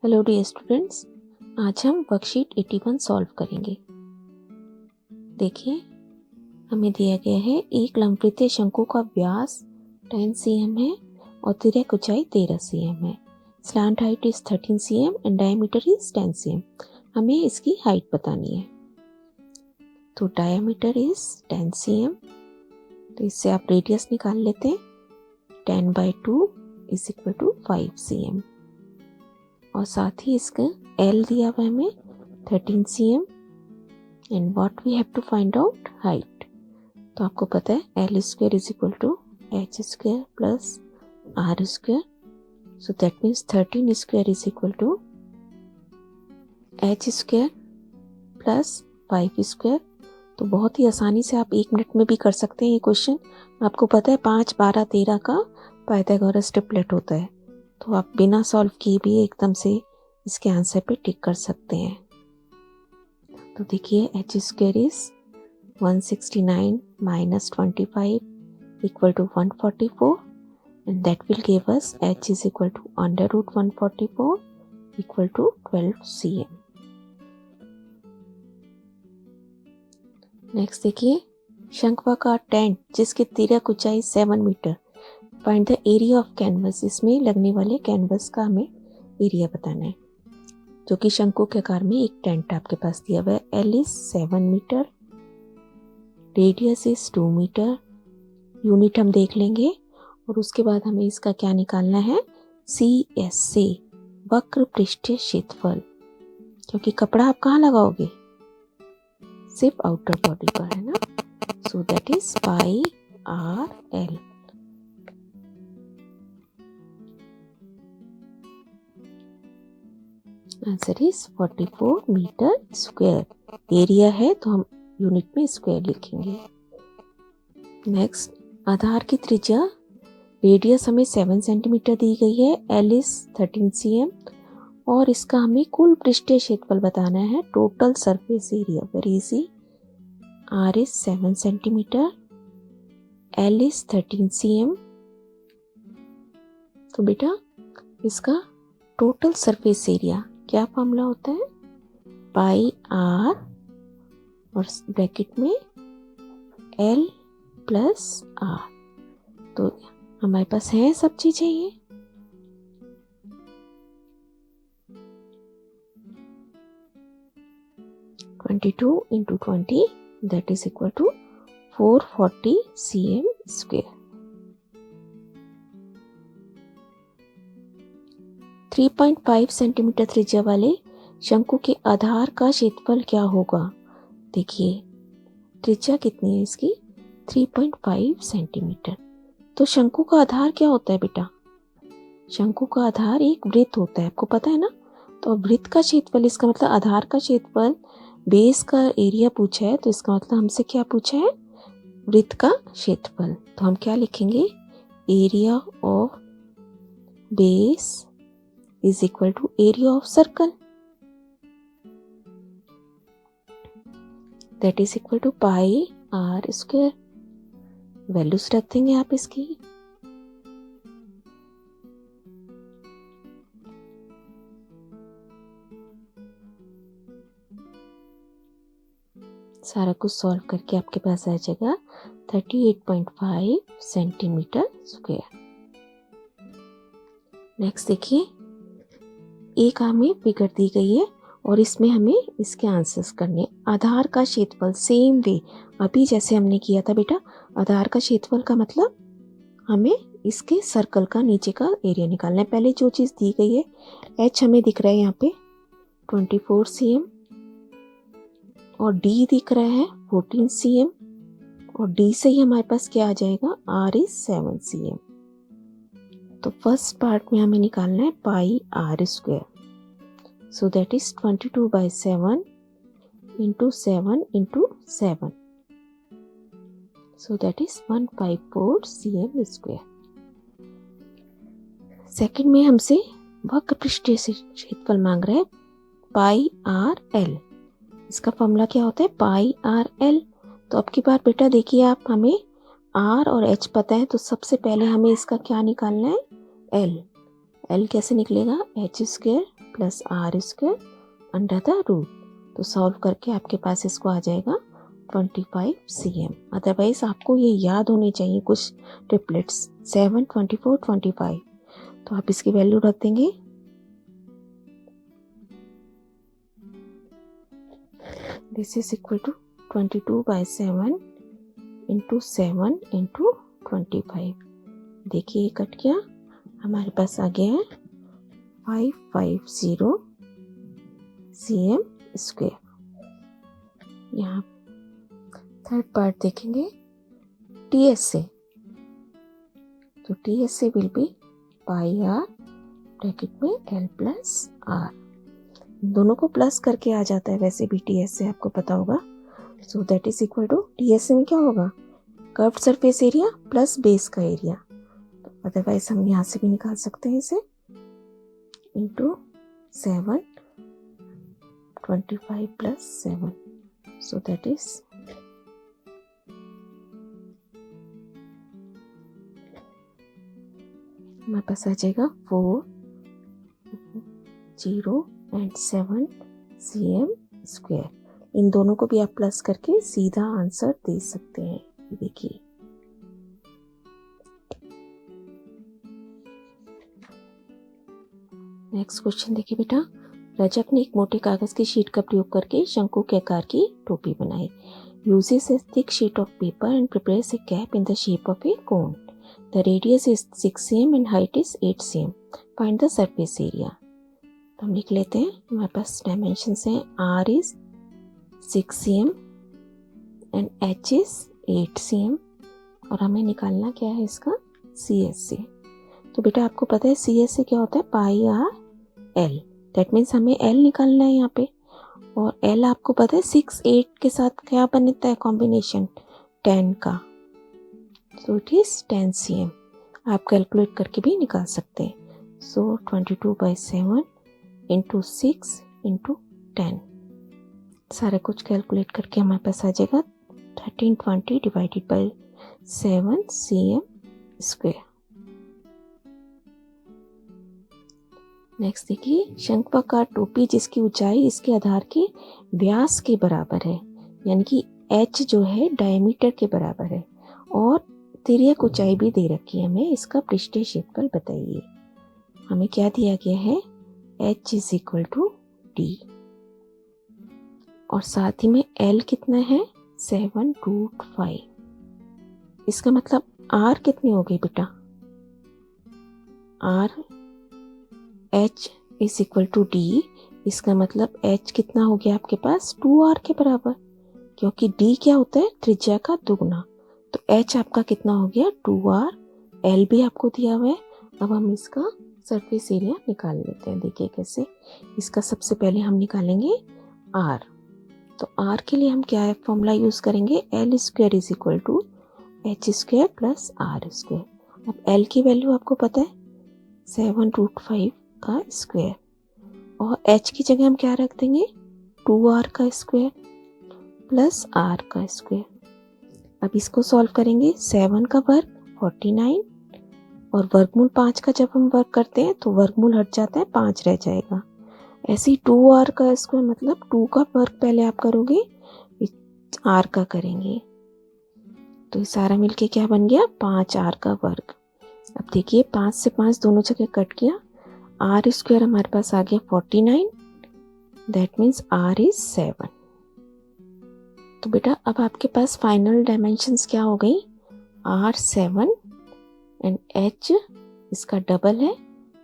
Hello dear students, आज हम worksheet 81 solve करेंगे। देखिए, हमें दिया गया है एक लंबवृत्तीय शंकु का व्यास 10 cm है और तिर्यक ऊंचाई 13 cm है। Slant height is 13 cm and diameter is 10 cm। हमें इसकी हाइट बतानी है। तो डायमीटर इज 10 cm, तो इससे आप रेडियस निकाल लेते हैं। 10/2 इज इक्वल टू 5 cm और साथ ही इसका L दिया हुआ है हमें 13 cm and what we have to find out height. तो आपको पता है L square is equal to H square plus R square, so that means 13 square is equal to H square plus 5 square. तो बहुत ही आसानी से आप 1 मिनट में भी कर सकते हैं ये क्वेश्चन। आपको पता है 5, 12, 13 का पाइथागोरस ट्रिपलेट होता है, तो आप बिना सॉल्व किए भी एकदम से इसके आंसर पे टिक कर सकते हैं। तो देखिए H square is 169 minus 25 equal to 144 and that will give us H is equal to under root 144 equal to 12 cm। Next देखिए, शंक्वाकार टेंट जिसकी तिर्यक ऊंचाई 7 मीटर, find the area of canvas. इसमें लगने वाले कैनवस का हमें एरिया बताना है, जो कि शंकु के आकार में एक टेंट आपके पास दिया हुआ है। L is 7 metre, radius is 2 metre, unit हम देख लेंगे और उसके बाद हमें इसका क्या निकालना है, CS से वक्र पृष्ठीय क्षेत्रफल, क्योंकि कपड़ा आप कहाँ लगाओगे, सिर्फ आउटर बॉडी पर, है ना। So that is pi are l. Answer is 44 metre square. Area है तो हम यूनिट में स्क्वायर लिखेंगे। नेक्स्ट, आधार की त्रिज्या, रेडियस हमें 7 सेंटीमीटर दी गई है, L इज 13 cm और इसका हमें कुल पृष्ठीय क्षेत्रफल बताना है, total surface area. Very easy, R is 7 centimetre, L is 13 cm। तो बेटा इसका टोटल सरफेस एरिया क्या फॉर्मूला होता है, पाई आर और ब्रैकेट में L प्लस R। तो हमारे पास है सब चीजें ये। (22 × 20) that is equal to 440 cm square। 3.5 centimetre त्रिज्या वाले शंकु के आधार का क्षेत्रफल क्या होगा। देखिए त्रिज्या कितनी है इसकी, 3.5 सेंटीमीटर। तो शंकु का आधार क्या होता है बेटा, शंकु का आधार एक वृत्त होता है, आपको पता है ना। तो वृत्त का क्षेत्रफल, इसका मतलब आधार का क्षेत्रफल, बेस का एरिया पूछा है, तो इसका मतलब हमसे क्या पूछा है, वृत्त का क्षेत्रफल। तो हम क्या लिखेंगे, area of base is equal to area of circle, that is equal to pi are square. Values रख देंगे आप इसकी। सारा कुछ सॉल्व करके आपके पास आ जाएगा 38.5 सेंटीमीटर स्क्वायर। नेक्स्ट देखिए, एक हमें फिगर दी गई है और इसमें हमें इसके आंसर्स करने। आधार का क्षेत्रफल सेम वे, अभी जैसे हमने किया था बेटा, आधार का क्षेत्रफल का मतलब हमें इसके सर्कल का नीचे का एरिया निकालना है। पहले जो चीज़ दी गई है, H हमें दिख रहा है यहाँ पे 24 cm और D दिख रहा है 14 cm और D से ही हमारे पास क्या आ जाएगा, R इज 7 cm। तो फर्स्ट पार्ट में हमें निकालना है pi are square, so that is 22/7 into 7 into 7, so that is 154 cm square. Second में हमसे वक्र पृष्ठीय क्षेत्रफल मांग रहा है, पाई आर एल। इसका फॉर्मूला क्या होता है, पाई आर एल। तो अब की बार बेटा देखिए आप, हमें R और H पता है, तो सबसे पहले हमें इसका क्या निकालना है, L, एल कैसे निकलेगा, h square plus r square under the root. तो सॉल्व करके आपके पास इसको आ जाएगा 25 cm। अदरवाइज आपको ये याद होने चाहिए कुछ ट्रिपलेट्स 7, 24, 25। तो आप इसकी वैल्यू रख देंगे। This is equal to 22/7 into 7 into 25। देखिए ये कट गया, हमारे पास आ गया है 550 cm स्क्वायर। यहाँ थर्ड पार्ट देखेंगे टीएस से। तो टीएस से will be pi r bracket में एल प्लस आर। दोनों को प्लस करके आ जाता है वैसे भी टीएस से, आपको पता होगा। So that is equal to TS में क्या होगा, curved surface area plus base का एरिया। अदरवाइज हम यहाँ से भी निकाल सकते हैं इसे, into 7, 25 plus 7। So that is हमारे पास आ जाएगा 4, 0 एंड 7 cm स्क्वायर। इन दोनों को भी आप प्लस करके सीधा आंसर दे सकते हैं। ये देखिए, नेक्स्ट क्वेश्चन देखिए बेटा। रजक ने एक मोटे कागज की शीट का प्रयोग करके शंकु के आकार की टोपी बनाई। Uses A thick sheet of paper and prepares A cap in the shape of A cone. The radius is 6 cm and height is 8 cm। Find the surface area. तो हम लिख लेते हैं, हमारे पास डायमेंशंस हैं, r is 6 cm and h is 8 cm और हमें निकालना क्या है इसका CSA। तो बेटा आपको पता है CSA क्या होता है, pi R L. That means हमें L निकालना है यहाँ पे, और L आपको पता है 6, 8 के साथ क्या बनता है कॉम्बिनेशन 10 का। So it is 10 cm। आप कैलकुलेट करके भी निकाल सकते हैं। सो 22/7 इंटू 6 इंटू 10, सारा कुछ कैलकुलेट करके हमारे पास आ जाएगा 1320 divided by 7 cm square. Next देखिए, शंक्वाकार टोपी जिसकी ऊंचाई इसके आधार के व्यास के बराबर है, यानी कि h जो है डायमीटर के बराबर है, और तिर्यक ऊंचाई भी दे रखी है हमें। इसका पृष्ठीय क्षेत्रफल बताइए। हमें क्या दिया गया है, h is equal to d, और साथ ही में l कितना है 7√5। इसका मतलब r कितनी हो गई बेटा, r h is equal to d। इसका मतलब h कितना हो गया आपके पास 2r के बराबर, क्योंकि d क्या होता है त्रिज्या का दुगना। तो h आपका कितना हो गया 2r, l भी आपको दिया हुआ है। अब हम इसका सरफेस एरिया निकाल लेते हैं। देखिए कैसे, इसका सबसे पहले हम निकालेंगे r। तो r के लिए हम क्या है फॉर्मूला यूज करेंगे, l square is equal to h square plus r square. अब l की वैल्यू आपको पता है 7√5 का स्क्वायर, और h की जगह हम क्या रख देंगे 2r का स्क्वायर प्लस r का स्क्वायर। अब इसको सॉल्व करेंगे, 7 का वर्ग 49, और वर्गमूल 5 का जब हम वर्ग करते हैं तो वर्गमूल हट जाता है, 5 रह जाएगा। ऐसे ही 2r का स्क्वायर मतलब 2 का वर्ग पहले आप करोगे, r का करेंगे, तो ये सारा मिलके क्या बन गया 5r का वर्ग। अब देखिए 5 से 5 दोनों जगह कट गया, r स्क्वायर हमारे पास आ गया 49, दैट मीन्स r इज 7। तो बेटा अब आपके पास फाइनल डायमेंशंस क्या हो गई, r 7 एंड h इसका डबल है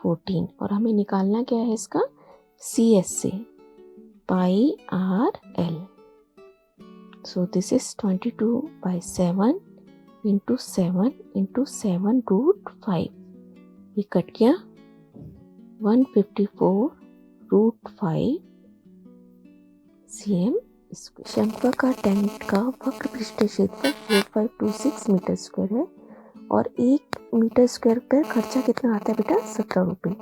14, और हमें निकालना क्या है इसका CSA, pi R L. So this is 22/7 into 7 into 7√5। ये कट गया 154√5 cm। शंक्वाकार टेंट का वक्र पृष्ठीय क्षेत्रफल 4526 मीटर स्क्वायर है, और 1 मीटर स्क्वायर पर खर्चा कितना आता है बेटा 17 रुपये।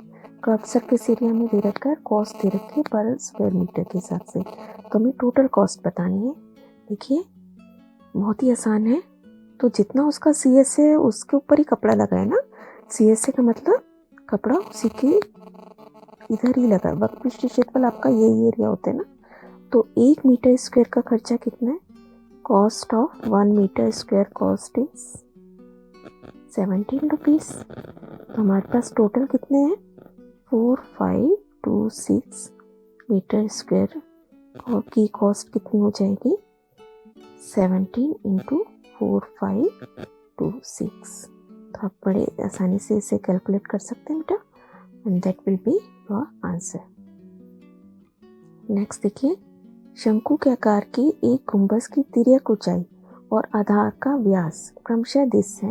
कर्व सरफेस एरिया में दे रखा है, कॉस्ट दे रखी है पर स्क्वायर मीटर के हिसाब से, तो हमें टोटल कॉस्ट बतानी है। देखिए बहुत ही आसान है, तो जितना उसका CSA है उसके ऊपर ही कपड़ा लगा है ना। CSA का मतलब कपड़ा उसी के इधर ही लगा, वक्र पृष्ठीय क्षेत्रफल आपका यही एरिया होता है ना। तो 1 मीटर स्क्वायर का खर्चा कितना है? Cost of 1 metre square cost is 17 rupees. तो हमारे पास टोटल कितने हैं? 4526 मीटर स्क्वायर की कॉस्ट कितनी हो जाएगी? 17 इंटू 4526। तो आप बड़े आसानी से इसे कैलकुलेट कर सकते हैं बेटा, and that will be your answer. Next देखिए, शंकु के आकार की एक गुंबज की तिर्यक ऊंचाई और आधार का व्यास क्रमशः दिस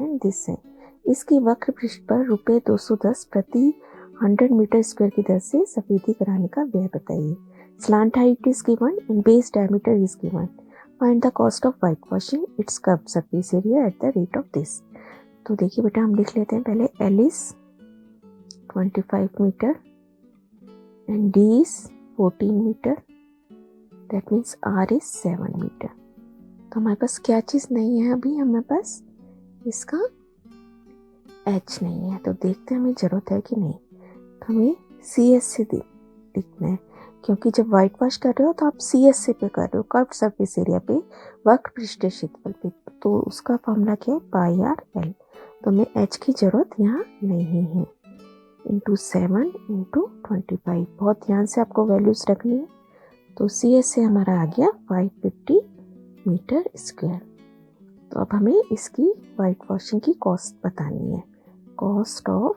है। इसकी वक्र पृष्ठ पर रुपये 210 प्रति 100 मीटर स्क्वायर की दर से सफेदी कराने का व्यय बताइए। Slant height is given and base diameter is given. Find the cost of white washing its curved surface area at the rate of this. तो देखिए बेटा, हम लिख लेते हैं पहले L is 25 metre and D is 14 metre, that means R is 7 metre. तो हमारे पास क्या चीज़ नहीं है अभी? हमारे पास इसका H नहीं है। तो देखते हैं हमें ज़रूरत है कि नहीं। तो हमें CS से लिखना है, क्योंकि जब वाइट वॉश कर रहे हो तो आप CS से पे कर रहे हो, कर्व्ड सरफेस एरिया पे, वक्र पृष्ठीय क्षेत्रफल पे। तो उसका फॉर्मूला क्या है? Pi R L. तो हमें H की ज़रूरत यहाँ नहीं है। इंटू 7 इंटू 25, बहुत ध्यान से आपको वैल्यूज़ रखनी है। तो CS से हमारा आ गया 550 मीटर स्क्वायर। तो अब हमें इसकी वाइट वॉशिंग की कॉस्ट बतानी है। कॉस्ट ऑफ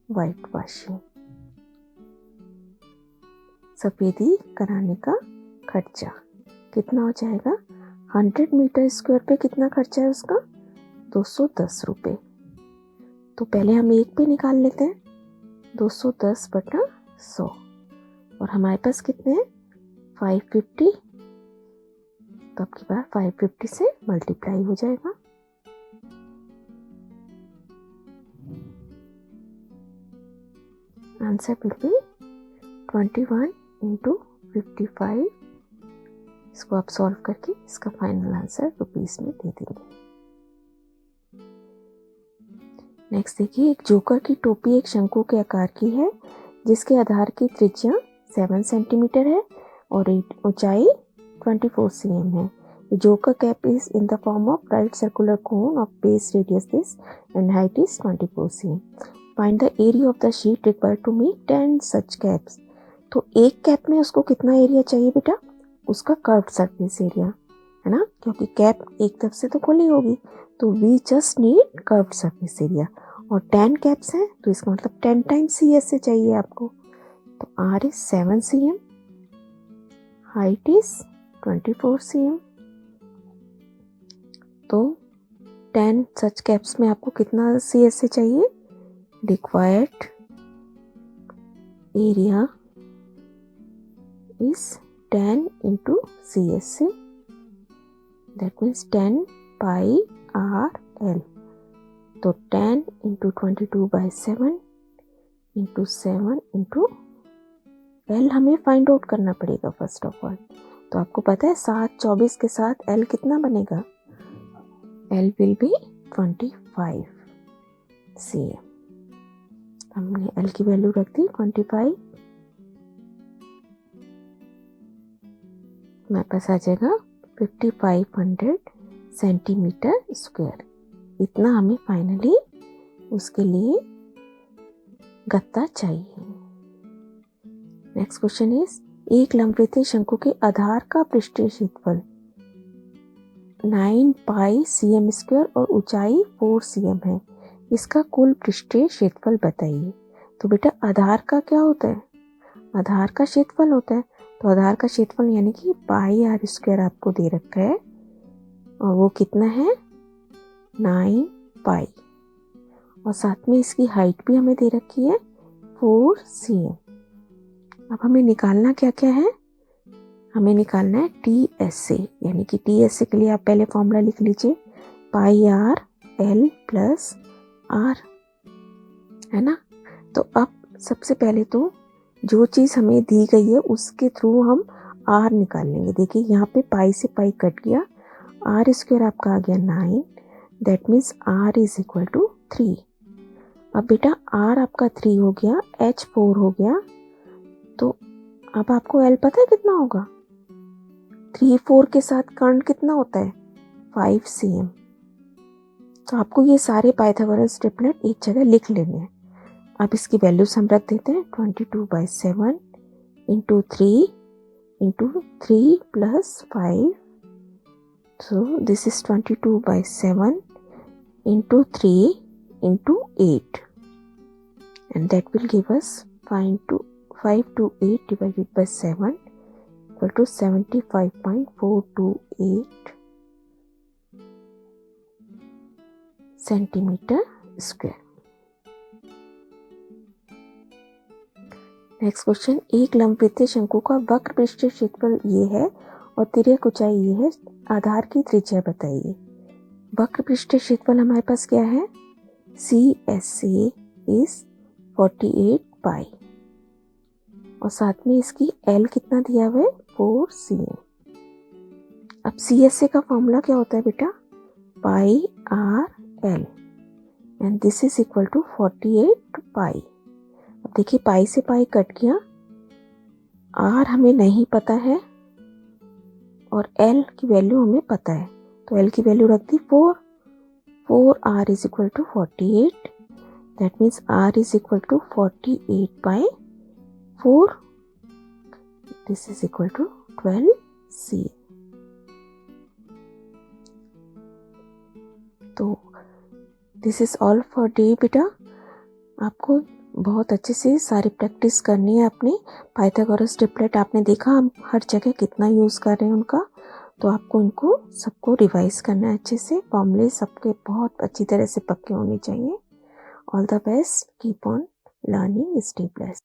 वाइट वॉशिंग, सफेदी कराने का खर्चा कितना हो जाएगा? 100 मीटर स्क्वायर पे कितना खर्चा है उसका? 210 रुपये। तो पहले हम एक पे निकाल लेते हैं, 210 बटा 100, और हमारे पास कितने हैं? 550। तो आपकी बार 550 से मल्टीप्लाई हो जाएगा। Answer will be 21 into 55। इसको आप सॉल्व करके इसका फाइनल आंसर रुपीस में दे देंगे। नेक्स्ट देखिए, एक जोकर की टोपी एक शंकु के आकार की है जिसके आधार की त्रिज्या 7 सेंटीमीटर है और ऊंचाई 24 cm है। The joker cap is in the form of right circular cone of base radius this and height is 24 cm. Find the area of the sheet required to make 10 such caps. तो एक cap में उसको कितना area चाहिए बेटा? उसका curved surface area है ना, क्योंकि कैप एक तरफ से तो खुली होगी, तो we just need curved surface area. और 10 कैप्स हैं तो इसका मतलब 10 टाइम्स CS से चाहिए आपको। तो R is 7 cm, height is 24 cm। तो 10 सच कैप्स में आपको कितना CS से चाहिए? Required area is 10 into CS, that means 10 pi R L. तो 10 इंटू 22/7 इंटू 7 इंटू एल हमें फाइंड आउट करना पड़ेगा फर्स्ट ऑफ ऑल। तो आपको पता है 7 24 के साथ एल कितना बनेगा? L will be 25 cm। हमने एल की वैल्यू रख दी 25, हमारे पास आ जाएगा 5500 सेंटीमीटर स्क्वायर। इतना हमें फाइनली उसके लिए गत्ता चाहिए। नेक्स्ट क्वेश्चन इज, एक लंबवृत्तीय शंकु के आधार का पृष्ठीय क्षेत्रफल 9 पाई cm स्क्वायर और ऊंचाई 4 cm है। इसका कुल पृष्ठीय क्षेत्रफल बताइए। तो बेटा आधार का क्या होता है? आधार का क्षेत्रफल होता है। तो आधार का क्षेत्रफल यानी कि पाई आर स्क्वायर आपको दे रखा है, और वो कितना है? 9 पाई, और साथ में इसकी हाइट भी हमें दे रखी है 4 cm। अब हमें निकालना क्या क्या है? हमें निकालना है TSA, यानी कि TSA के लिए आप पहले फॉर्मूला लिख लीजिए, पाई आर एल प्लस आर, है ना। तो अब सबसे पहले तो जो चीज़ हमें दी गई है उसके थ्रू हम आर निकाल लेंगे। देखिए यहाँ पे पाई से पाई कट गया, आर स्क्वायर आपका आ गया 9, that means R is equal to 3। अब बेटा R आपका 3 हो गया, H 4 हो गया, तो अब आपको L पता है कितना होगा? 3 4 के साथ करंट कितना होता है? 5 cm। तो आपको ये सारे पाइथागोरस ट्रिपलेट एक जगह लिख लेने हैं। अब इसकी वैल्यूज हम रख देते हैं 22/7 into 3 into 3 plus 5, so this is 22/7 into 3 into 8, and that will give us 5 to 8 divided by 7 equal to 75.428 centimetre square. Next question, एक लंबवृत्तीय शंकु का वक्र पृष्ठीय क्षेत्रफल ये है और तिर्यक ऊंचाई ये है, आधार की त्रिज्या बताइए। वक्र पृष्ठीय क्षेत्रफल हमारे पास क्या है? CSA इज 48 पाई और साथ में इसकी L कितना दिया हुआ है? 4 cm। अब CSA का फॉर्मूला क्या होता है बेटा? Pi R L and this is equal to 48 pi. अब देखिए पाई से पाई कट गया, R हमें नहीं पता है और L की वैल्यू हमें पता है, तो L की वैल्यू रख दी 4 R is equal to 48, that means R is equal to 48/4, this is equal to 12 cm। तो this is all for day बेटा। आपको बहुत अच्छे से सारी प्रैक्टिस करनी है अपनी। पाइथागोरस ट्रिपलेट आपने देखा हम हर जगह कितना यूज़ कर रहे हैं उनका, तो आपको इनको सबको रिवाइज करना है अच्छे से। फॉर्मूले सबके बहुत अच्छी तरह से पक्के होने चाहिए। All the best, keep on learning, stay blessed.